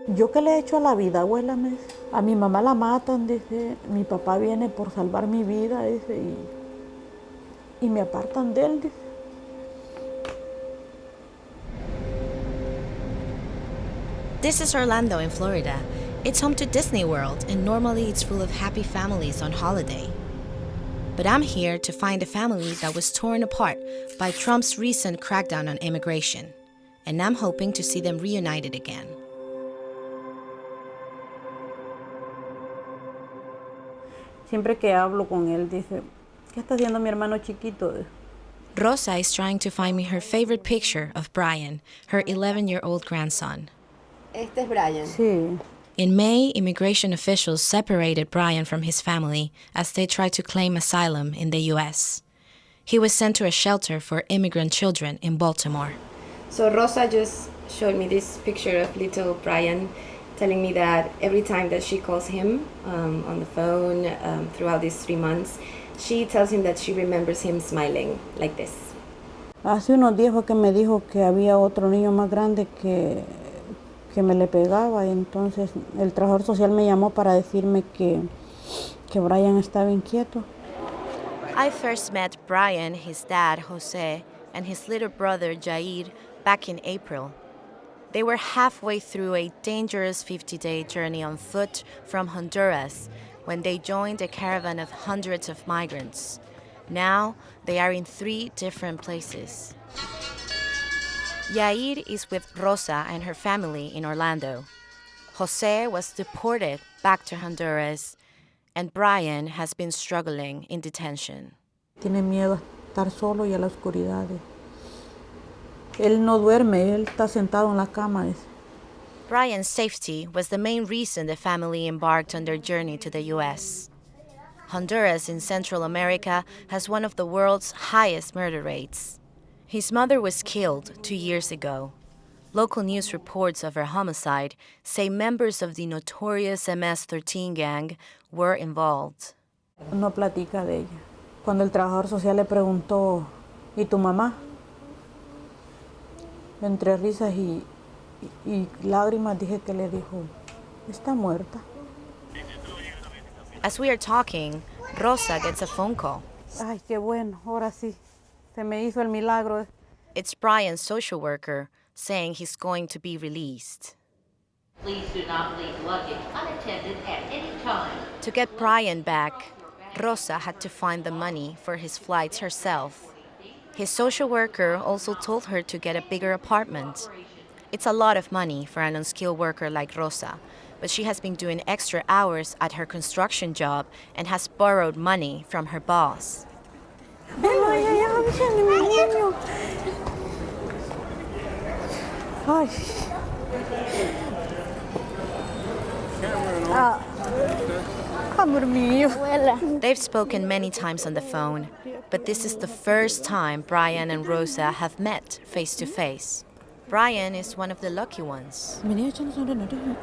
¿Yo qué le he hecho a la vida, abuela? Me dice. A mi mamá la matan, dice. Mi papá viene por salvar mi vida, dice, y me apartan de él, dice. This is Orlando in Florida. It's home to Disney World, and normally it's full of happy families on holiday. But I'm here to find a family that was torn apart by Trump's recent crackdown on immigration, and I'm hoping to see them reunited again. Siempre que hablo con él, dice, ¿qué está haciendo mi hermano chiquito? Rosa is trying to find me her favorite picture of Brayan, her 11-year-old grandson. Este es Brayan. Sí. In May, immigration officials separated Brayan from his family as they tried to claim asylum in the U.S. He was sent to a shelter for immigrant children in Baltimore. So Rosa just showed me this picture of little Brayan, telling me that every time that she calls him on the phone throughout these 3 months, she tells him that she remembers him smiling like this. Hace unos días fue que me dijo que había otro niño más grande que me le pegaba, y entonces el trabajador social me llamó para decirme que Brayan estaba inquieto. I first met Brayan, his dad, Jose, and his little brother, Jair, back in April. They were halfway through a dangerous 50-day journey on foot from Honduras when they joined a caravan of hundreds of migrants. Now, they are in 3 different places. Jair is with Rosa and her family in Orlando. Jose was deported back to Honduras, and Brayan has been struggling in detention. Tiene miedo a estar solo y a la oscuridad. Él no duerme, él está sentado en la cama. Brayan's safety was the main reason the family embarked on their journey to the U.S. Honduras in Central America has one of the world's highest murder rates. His mother was killed 2 years ago. Local news reports of her homicide say members of the notorious MS-13 gang were involved. No platica de ella. Cuando el trabajador social le preguntó, ¿y tu mamá? Entre risas y lágrimas dije que le dijo, está muerta. As we are talking, Rosa gets a phone call. Ay, qué bueno, ahora sí, se me hizo el milagro. It's Brayan's social worker saying he's going to be released. Please do not leave luggage unattended at any time. To get Brayan back, Rosa had to find the money for his flights herself. His social worker also told her to get a bigger apartment. It's a lot of money for an unskilled worker like Rosa, but she has been doing extra hours at her construction job and has borrowed money from her boss. They've spoken many times on the phone, but this is the first time Brayan and Rosa have met face to face. Brayan is one of the lucky ones.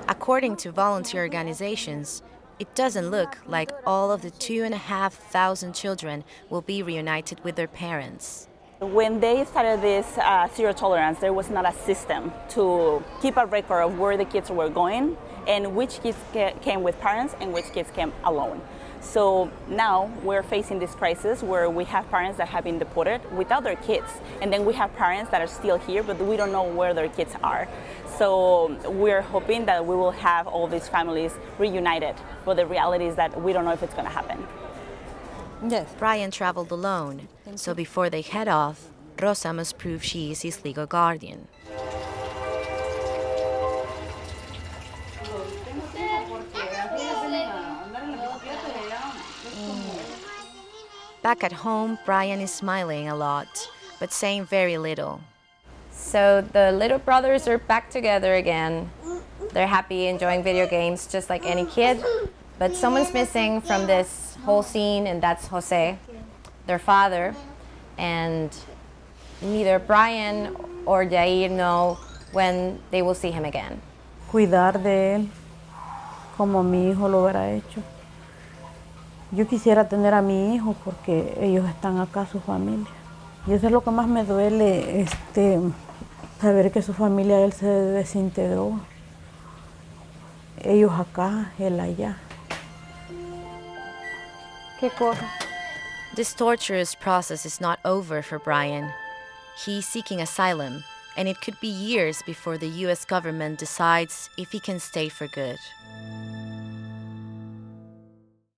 According to volunteer organizations, it doesn't look like all of the 2,500 children will be reunited with their parents. When they started this zero tolerance, there was not a system to keep a record of where the kids were going and which kids came with parents and which kids came alone. So now we're facing this crisis where we have parents that have been deported without their kids, and then we have parents that are still here, but we don't know where their kids are. So we're hoping that we will have all these families reunited, but the reality is that we don't know if it's going to happen. Yes. Brayan traveled alone, so before they head off, Rosa must prove she is his legal guardian. Back at home, Brayan is smiling a lot, but saying very little. So the little brothers are back together again. They're happy, enjoying video games just like any kid. But someone's missing from this whole scene, and that's Jose, their father. And neither Brayan or Jair know when they will see him again. Cuidar de él como mi hijo lo hubiera hecho. Yo quisiera tener a mi hijo porque ellos están acá, su familia. Y eso es lo que más me duele, saber que su familia, él se desintegró. Ellos acá, él allá. ¿Qué cosa? This torturous process is not over for Brayan. He's seeking asylum, and it could be years before the US government decides if he can stay for good.